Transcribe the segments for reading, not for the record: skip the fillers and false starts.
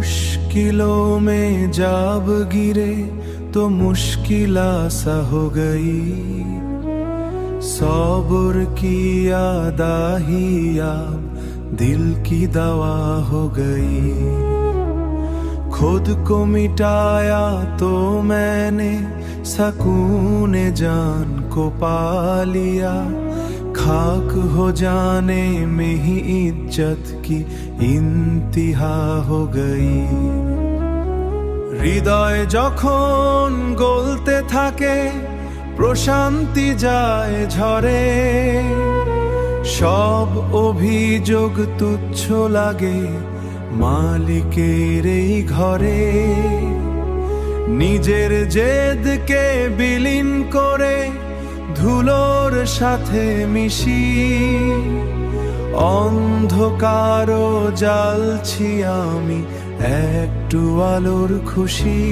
मुश्किलों में जब गिरे तो मुश्किल सा हो गई, सब्र की आदाहिया दिल की दवा हो गई। खुद को मिटाया तो मैंने सकून जान को पा लिया, खाक हो जाने में ही इज्जत की इंतहा हो गई। হৃদয় যখন গলতে থাকে প্রশান্তি যায় ঝরে, সব অভিযোগ তুচ্ছ লাগে মালিকের এই ঘরে। নিজের জেদকে বিলীন করে ধুলোর সাথে মিশি, অন্ধকারও জ্বালছি আমি একটু আলোর খুশি।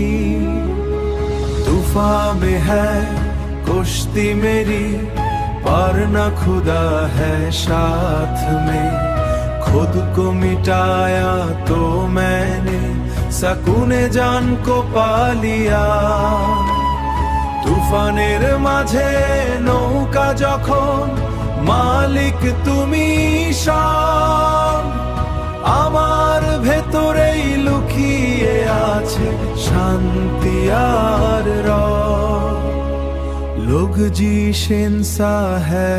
तूफान में है कुश्ती मेरी पर न खुदा है साथ में, खुद को मिटाया तो मैंने सकूने जान को पा लिया। তুফানের মাঝে নৌকা যখন মালিক তুমি সব, আমার ভেতরেই লুকিয়ে আছে শান্তি আর রব। लोग जी शेंसा है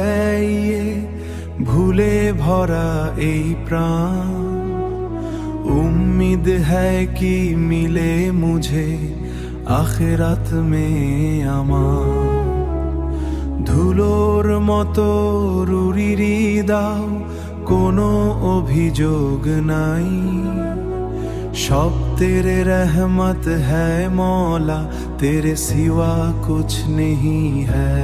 ये भूले भरा এই प्राण, उम्मीद है कि मिले मुझे আখিরাত মে আমার। ধুলোর মতো রুরিরি দাও কোনো অভিযোগ নাই, সব তেরে রহমত है मौला तेरे सिवा कुछ नहीं है।